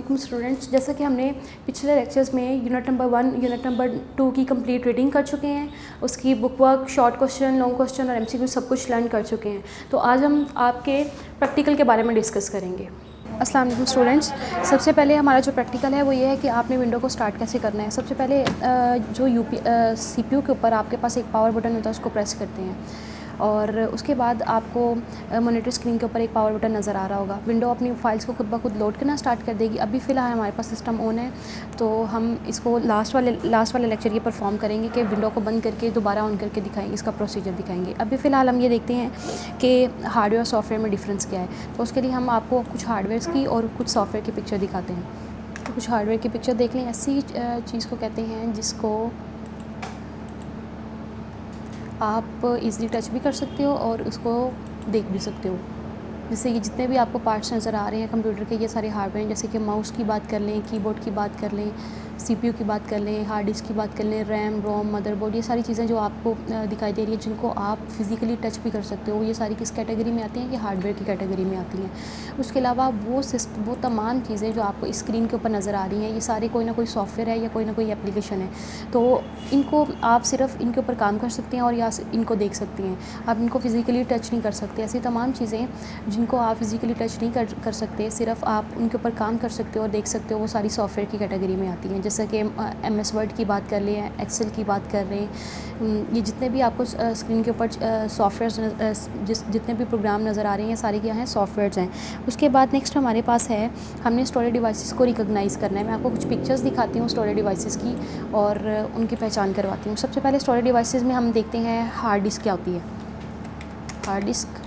वालेकुम स्टूडेंट्स। जैसा कि हमने पिछले लेक्चर्स में यूनिट नंबर 1 यूनिट नंबर 2 की कंप्लीट रीडिंग कर चुके हैं, उसकी book work, short question, long question और एमसीक्यू सब कुछ लर्न कर चुके हैं। तो आज हम आपके प्रैक्टिकल के बारे में डिस्कस करेंगे। अस्सलाम वालेकुम स्टूडेंट्स। सबसे पहले हमारा जो प्रैक्टिकल है वो ये है कि आपने विंडो को स्टार्ट कैसे करना है। सबसे पहले जो सीपीयू के ऊपर आपके पास एक पावर बटन होता है, उसको प्रेस करते हैं और उसके बाद आपको मॉनिटर स्क्रीन के ऊपर एक पावर बटन नज़र आ रहा होगा। विंडो अपनी फाइल्स को खुद ब खुद लोड करना स्टार्ट कर देगी। अभी फ़िलहाल हमारे पास सिस्टम ऑन है, तो हम इसको लास्ट वाले लेक्चर ये परफॉर्म करेंगे कि विंडो को बंद करके दोबारा ऑन करके दिखाएंगे, इसका प्रोसीजर दिखाएंगे। अभी फ़िलहाल हम ये देखते हैं कि हार्डवेयर और सॉफ्टवेयर में डिफरेंस क्या है। तो उसके लिए हम आपको कुछ हार्डवेयर की और कुछ सॉफ्टवेयर की पिक्चर दिखाते हैं। तो कुछ हार्डवेयर की पिक्चर देख लें। ऐसी चीज़ को कहते हैं जिसको आप इजीली टच भी कर सकते हो और उसको देख भी सकते हो। जैसे ये जितने भी आपको पार्ट्स नज़र आ रहे हैं कंप्यूटर के, ये सारे हार्डवेयर हैं। जैसे कि माउस की बात कर लें, कीबोर्ड की बात कर लें, सीपीयू की बात कर लें, हार्ड डिस्क की बात कर लें, रैम, रोम, मदरबोर्ड, ये सारी चीज़ें जो आपको दिखाई दे रही हैं, जिनको आप फिज़िकली टच भी कर सकते हो, ये सारी किस कैटेगरी में आती हैं कि हार्डवेयर की कैटेगरी में आती हैं। उसके अलावा वो तमाम चीज़ें जो आपको स्क्रीन के ऊपर नज़र आ रही हैं, ये सारी कोई ना कोई सॉफ्टवेयर है या कोई ना कोई एप्लीकेशन है। तो इनको आप सिर्फ इनके ऊपर काम कर सकते हैं और या इनको देख सकते हैं। आप इनको फिज़िकली टच नहीं कर सकते। ऐसी तमाम चीज़ें जिनको आप फिज़िकली टच नहीं कर सकते, सिर्फ आप उनके ऊपर काम कर सकते हो और देख सकते हो, वो सारी सॉफ्टवेयर की कैटेगरी में आती हैं। जैसे कि MS वर्ड की बात कर लें, एक्सेल की बात कर रहे हैं, ये जितने भी आपको स्क्रीन के ऊपर सॉफ्टवेयर जितने भी प्रोग्राम नज़र आ रहे हैं, सारे क्या हैं, सॉफ्टवेयर्स हैं। उसके बाद नेक्स्ट हमारे पास है, हमने स्टोरेज डिवाइसेस को रिकॉग्नाइज़ करना है। मैं आपको कुछ पिक्चर्स दिखाती हूँ स्टोरेज डिवाइसेस की और उनकी पहचान करवाती हूँ। सबसे पहले स्टोरेज डिवाइसेस में हम देखते हैं हार्ड डिस्क क्या होती है। हार्ड डिस्क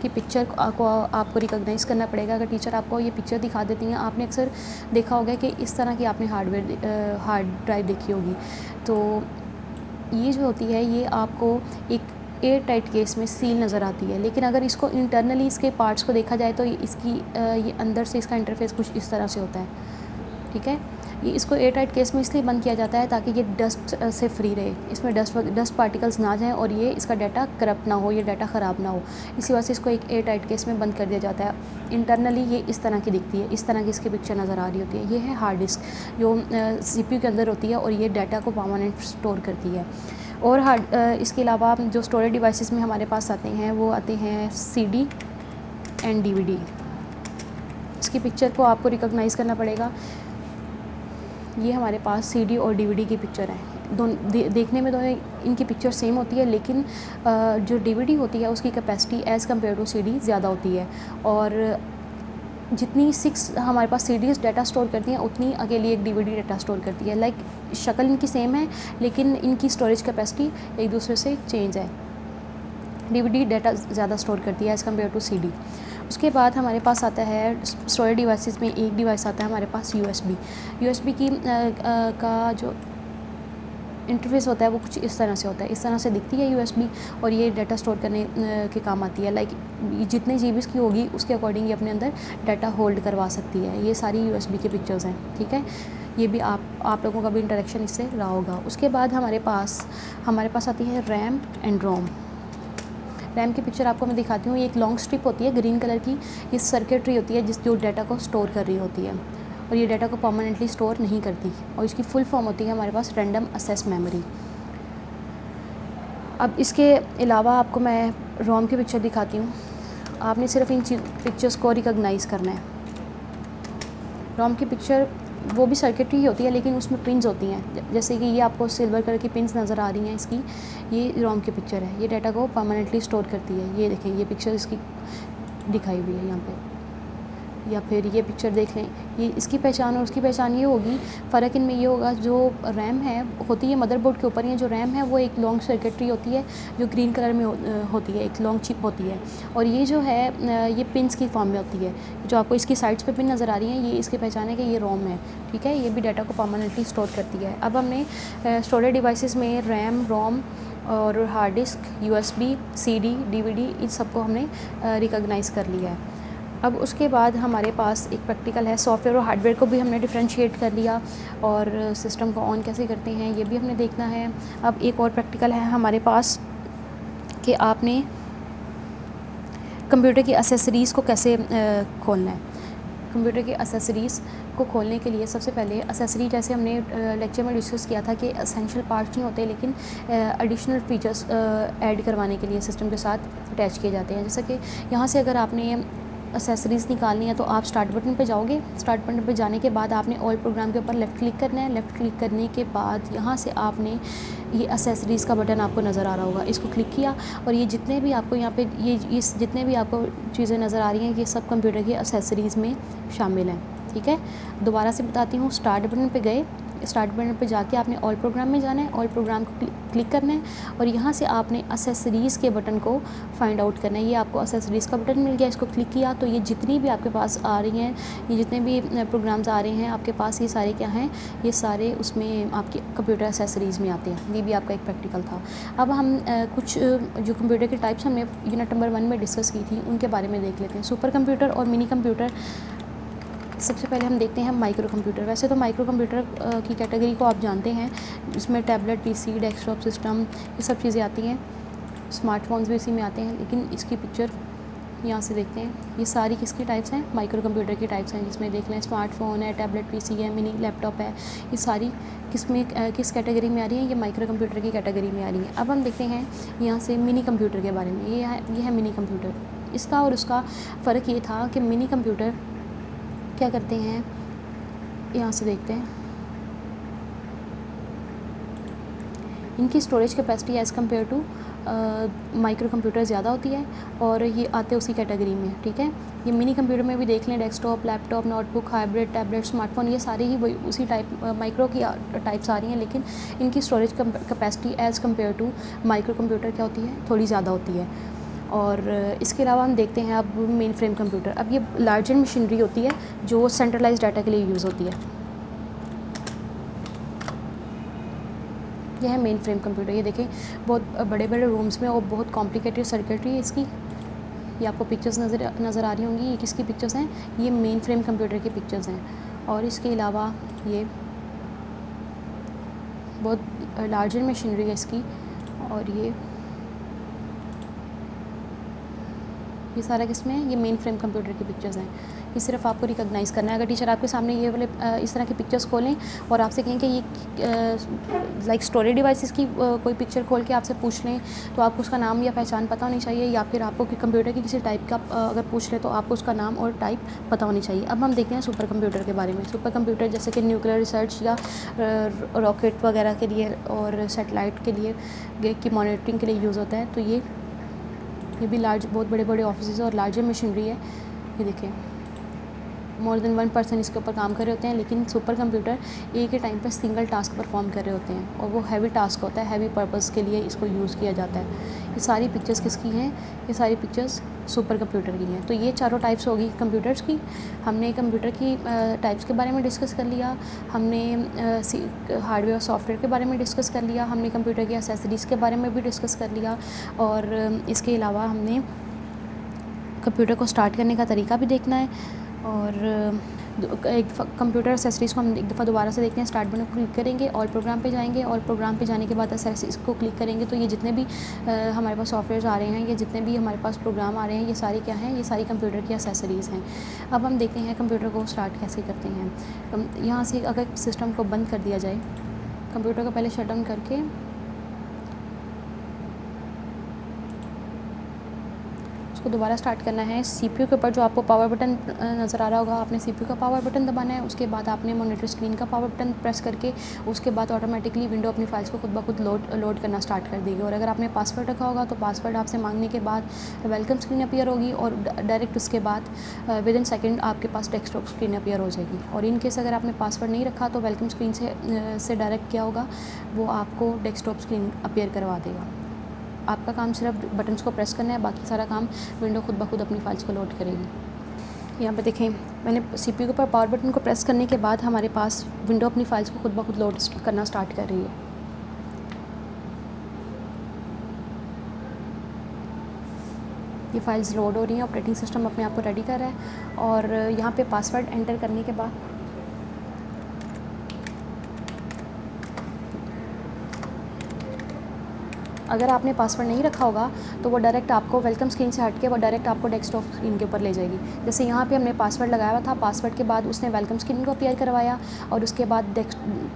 की पिक्चर को आपको रिकॉग्नाइज़ करना पड़ेगा। अगर टीचर आपको ये पिक्चर दिखा देती हैं, आपने अक्सर देखा होगा कि इस तरह की आपने हार्ड ड्राइव देखी होगी। तो ये जो होती है, ये आपको एक एयर टाइट केस में सील नज़र आती है। लेकिन अगर इसको इंटरनली इसके पार्ट्स को देखा जाए तो ये अंदर से इसका इंटरफेस कुछ इस तरह से होता है। ठीक है, ये इसको एयर टाइट केस में इसलिए बंद किया जाता है ताकि ये डस्ट से फ्री रहे, इसमें डस्ट पार्टिकल्स ना जाएं और ये इसका डाटा करप्ट ना हो, ये डाटा ख़राब ना हो। इसी वजह से इसको एक एयर टाइट केस में बंद कर दिया जाता है। इंटरनली ये इस तरह की दिखती है, इस तरह की इसकी पिक्चर नज़र आ रही होती है। ये है हार्ड डिस्क जो CPU के अंदर होती है और ये डाटा को परमानेंट स्टोर करती है। और इसके अलावा जो स्टोरेज डिवाइसेस में हमारे पास आते हैं, वो आते हैं CD एंड DVD। इसकी पिक्चर को आपको रिकॉग्नाइज़ करना पड़ेगा। ये हमारे पास CD और DVD की पिक्चर है। देखने में दोनों इनकी पिक्चर सेम होती है, लेकिन जो DVD होती है उसकी capacity as compare to CD ज़्यादा होती है। और जितनी 6 हमारे पास CDs डाटा स्टोर करती हैं, उतनी अकेली एक DVD डाटा स्टोर करती है। लाइक शक्ल इनकी सेम है, लेकिन इनकी स्टोरेज कैपेसिटी एक दूसरे से चेंज है। DVD डाटा ज़्यादा स्टोर करती है एज़ कम्पेयर टू CD। उसके बाद हमारे पास आता है स्टोरेज डिवाइसेस में एक डिवाइस आता है हमारे पास USB की का जो इंटरफेस होता है वो कुछ इस तरह से होता है। इस तरह से दिखती है USB और ये डाटा स्टोर करने के काम आती है। लाइक जितने GB की होगी उसके अकॉर्डिंग ये अपने अंदर डाटा होल्ड करवा सकती है। ये सारी USB की पिक्चर्स हैं। ठीक है, ये भी आप लोगों का भी इंटरेक्शन इससे रहा होगा। उसके बाद हमारे पास आती है रैम एंड रोम। रैम की पिक्चर आपको मैं दिखाती हूँ। ये एक लॉन्ग स्ट्रिप होती है ग्रीन कलर की, ये सर्किटरी होती है जो डाटा को स्टोर कर रही होती है और ये डाटा को परमानेंटली स्टोर नहीं करती। और इसकी फुल फॉर्म होती है हमारे पास रैंडम एक्सेस मेमोरी। अब इसके अलावा आपको मैं रोम की पिक्चर दिखाती हूँ। आपने सिर्फ इन पिक्चर्स को रिकॉग्नाइज़ करना है। रोम की पिक्चर वो भी सर्किटरी होती है, लेकिन उसमें पिन्स होती हैं। जैसे कि ये आपको सिल्वर कलर की पिन्स नज़र आ रही हैं इसकी, ये रोम की पिक्चर है। ये डाटा को परमानेंटली स्टोर करती है। ये देखें, ये पिक्चर इसकी दिखाई हुई है यहाँ पे। या फिर ये पिक्चर देख लें, ये इसकी पहचान और उसकी पहचान ये होगी। फ़र्क इनमें ये होगा, जो रैम है होती है मदरबोर्ड के ऊपर, ये जो रैम है वो एक लॉन्ग सर्किटरी होती है जो ग्रीन कलर में होती है, एक लॉन्ग चिप होती है। और ये जो है ये पिन्स की फॉर्म में होती है। जो आपको इसकी साइड्स पे पिन नज़र आ रही हैं, ये इसकी पहचान है कि ये रोम है। ठीक है, ये भी डाटा को परमानेंटली स्टोर करती है। अब हमने स्टोरेज डिवाइसेस में रैम, रोम और hard disk, USB, CD, DVD, इन सबको हमने रिकॉग्नाइज़ कर लिया है। अब उसके बाद हमारे पास एक प्रैक्टिकल है। सॉफ्टवेयर और हार्डवेयर को भी हमने डिफरेंशिएट कर लिया और सिस्टम को ऑन कैसे करते हैं ये भी हमने देखना है। अब एक और प्रैक्टिकल है हमारे पास कि आपने कंप्यूटर की एसेसरीज़ को कैसे खोलना है। कंप्यूटर के एसेसरीज़ को खोलने के लिए सबसे पहले एसेसरी, जैसे हमने लेक्चर में डिस्कस किया था कि एसेंशियल पार्ट्स नहीं होते, लेकिन एडिशनल फीचर्स ऐड करवाने के लिए सिस्टम के साथ अटैच किए जाते हैं। जैसे कि यहाँ से अगर आपने एसेसरीज़ निकालनी है तो आप स्टार्ट बटन पे जाओगे। स्टार्ट बटन पे जाने के बाद आपने ऑल प्रोग्राम के ऊपर लेफ़्ट क्लिक करना है। लेफ़्ट क्लिक करने के बाद यहाँ से आपने ये एसेसरीज़ का बटन आपको नज़र आ रहा होगा, इसको क्लिक किया और ये जितने भी आपको यहाँ पे ये जितने भी आपको चीज़ें नज़र आ रही हैं, ये सब कंप्यूटर की एसेसरीज़ में शामिल हैं। ठीक है, दोबारा से बताती हूँ। स्टार्ट बटन पे गए, स्टार्ट बटन पे जाके आपने ऑल प्रोग्राम में जाना है, ऑल प्रोग्राम को क्लिक करना है और यहाँ से आपने एसेसरीज़ के बटन को फाइंड आउट करना है। ये आपको एसेसरीज़ का बटन मिल गया, इसको क्लिक किया तो ये जितनी भी आपके पास आ रही हैं, ये जितने भी प्रोग्राम्स आ रहे हैं आपके पास, ये सारे क्या हैं, ये सारे उसमें आपके कंप्यूटर एसेसरीज़ में आते हैं। ये भी आपका एक प्रैक्टिकल था। अब हम कुछ जो कंप्यूटर के टाइप्स हमने यूनिट नंबर 1 में डिस्कस की थी उनके बारे में देख लेते हैं। सुपर कंप्यूटर और मिनी कंप्यूटर। सबसे पहले हम देखते हैं माइक्रो कंप्यूटर। वैसे तो माइक्रो कंप्यूटर की कैटेगरी को आप जानते हैं, इसमें टैबलेट, पीसी, डेस्कटॉप सिस्टम, ये सब चीज़ें आती हैं। स्मार्टफोन्स भी इसी में आते हैं, लेकिन इसकी पिक्चर यहाँ से देखते हैं। ये सारी किसकी टाइप्स हैं, माइक्रो कंप्यूटर की टाइप्स हैं, जिसमें देख लें स्मार्टफ़ोन है, टैबलेट, पीसी है, मिनी लैपटॉप है। ये सारी किस कैटेगरी में आ रही हैं, ये माइक्रो कंप्यूटर की कैटेगरी में आ रही हैं। अब हम देखते हैं यहाँ से मिनी कंप्यूटर के बारे में। ये है मिनी कंप्यूटर। इसका और उसका फ़र्क ये था कि मिनी कंप्यूटर क्या करते हैं, यहाँ से देखते हैं। इनकी storage capacity as compare to micro computer ज़्यादा होती है और ये आते उसी कैटेगरी में। ठीक है, ये मिनी कंप्यूटर में भी देख लें, desktop, laptop, notebook, hybrid, tablet, smartphone, ये सारे ही वही उसी माइक्रो की टाइप्स आ रही हैं, लेकिन इनकी storage capacity as compare to micro computer क्या होती है, थोड़ी ज़्यादा होती है। और इसके अलावा हम देखते हैं अब मेन फ्रेम कंप्यूटर। अब ये लार्जर मशीनरी होती है जो सेंट्रलाइज्ड डाटा के लिए यूज़ होती है। यह है मेन फ्रेम कंप्यूटर। ये देखें, बहुत बड़े बड़े रूम्स में और बहुत कॉम्प्लिकेटेड सर्किटरी है इसकी। ये आपको पिक्चर्स नज़र आ रही होंगी। ये किसकी पिक्चर्स हैं, ये मेन फ्रेम कंप्यूटर की पिक्चर्स हैं। और इसके अलावा ये बहुत लार्जर मशीनरी है इसकी। और ये सारा किसमें है, ये मेन फ्रेम कंप्यूटर की पिक्चर्स हैं। ये सिर्फ आपको रिकॉग्नाइज़ करना है। अगर टीचर आपके सामने ये वाले इस तरह की पिक्चर्स खोलें और आपसे कहें कि ये लाइक स्टोरेज डिवाइसेस की कोई पिक्चर खोल के आपसे पूछ लें, तो आपको उसका नाम या पहचान पता होनी चाहिए, या फिर आपको कंप्यूटर की किसी टाइप का अगर पूछ लें तो आपको उसका नाम और टाइप पता होनी चाहिए। अब हम देखते हैं सुपर कंप्यूटर के बारे में। सुपर कंप्यूटर जैसे कि न्यूक्लियर रिसर्च या रॉकेट वगैरह के लिए और सैटेलाइट के लिए की मॉनिटरिंग के लिए यूज़ होता है। तो ये भी बहुत बड़े बड़े ऑफिस और लार्जर मशीनरी है। ये देखें, मोर देन 1 पर्सन इसके ऊपर काम कर रहे होते हैं, लेकिन सुपर कंप्यूटर एक ही टाइम पर सिंगल टास्क परफॉर्म कर रहे होते हैं और वो हैवी टास्क होता है, हैवी पर्पस के लिए इसको यूज़ किया जाता है। ये सारी पिक्चर्स किसकी हैं, ये सारी पिक्चर्स सुपर कंप्यूटर की हैं। तो ये चारों टाइप्स होगी कंप्यूटर्स की। हमने कंप्यूटर की टाइप्स के बारे में डिस्कस कर लिया, हमने हार्डवेयर और सॉफ्टवेयर के बारे में डिस्कस कर लिया, हमने कंप्यूटर की एसेसरीज़ के बारे में भी डिस्कस कर लिया, और इसके अलावा हमने कंप्यूटर को स्टार्ट करने का तरीका भी देखना है। और एक कंप्यूटर एसेसरीज़ को हम एक दफ़ा दोबारा से देखते हैं। स्टार्ट बटन को क्लिक करेंगे, ऑल प्रोग्राम पे जाएंगे, ऑल प्रोग्राम पे जाने के बाद एसेसरीज़ को क्लिक करेंगे तो ये जितने भी हमारे पास सॉफ्टवेयर आ रहे हैं, ये जितने भी हमारे पास प्रोग्राम आ रहे हैं, ये सारे क्या हैं, ये सारी कंप्यूटर की एसेसरीज़ हैं। अब हम देखते हैं कंप्यूटर को स्टार्ट कैसे करते हैं। यहाँ से अगर सिस्टम को बंद कर दिया जाए, कंप्यूटर को पहले शट डाउन करके उसको दोबारा स्टार्ट करना है। सीपीयू के ऊपर जो आपको पावर बटन नज़र आ रहा होगा, आपने सीपीयू का पावर बटन दबाना है। उसके बाद आपने मॉनिटर स्क्रीन का पावर बटन प्रेस करके उसके बाद ऑटोमेटिकली विंडो अपनी फाइल्स को खुद ब खुद लोड करना स्टार्ट कर देगी। और अगर आपने पासवर्ड रखा होगा तो पासवर्ड आपसे मांगने के बाद वेलकम स्क्रीन अपीयर होगी और डायरेक्ट उसके बाद विद इन सेकेंड आपके पास डेस्कटॉप स्क्रीन अपीयर हो जाएगी। और इन केस अगर आपने पासवर्ड नहीं रखा तो वेलकम स्क्रीन से डायरेक्ट क्या होगा, वो आपको डेस्कटॉप स्क्रीन अपीयर करवा देगा। आपका काम सिर्फ बटन्स को प्रेस करना है, बाकी सारा काम विंडो खुद ब खुद अपनी फाइल्स को लोड करेगी। यहाँ पे देखें, मैंने सीपीयू के ऊपर पावर बटन को प्रेस करने के बाद हमारे पास विंडो अपनी फाइल्स को खुद ब खुद लोड करना स्टार्ट कर रही है। ये फाइल्स लोड हो रही हैं, ऑपरेटिंग सिस्टम अपने आप को रेडी कर रहा है। और यहाँ पे पासवर्ड एंटर करने के बाद अगर आपने पासवर्ड नहीं रखा होगा तो वो डायरेक्ट आपको वेलकम स्क्रीन से हट के वो डायरेक्ट आपको डेस्कटॉप स्क्रीन के ऊपर ले जाएगी। जैसे यहाँ पे हमने पासवर्ड लगाया हुआ था, पासवर्ड के बाद उसने वेलकम स्क्रीन को अपीयर करवाया और उसके बाद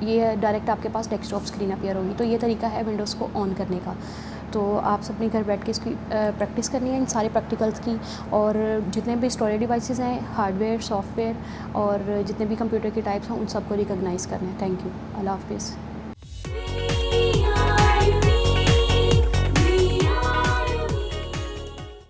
ये डायरेक्ट आपके पास डेस्कटॉप स्क्रीन अपीयर होगी। तो ये तरीका है विंडोज़ को ऑन करने का। तो आप सब अपने घर बैठ के इसकी प्रैक्टिस करनी है इन सारे प्रैक्टिकल्स की, और जितने भी स्टोरेज डिवाइसेस हैं, हार्डवेयर, सॉफ्टवेयर और जितने भी कंप्यूटर के टाइप्स हैं, उन सबको रिकॉग्नाइज़ करना है। Thank you. अल्लाह हाफ़िज़।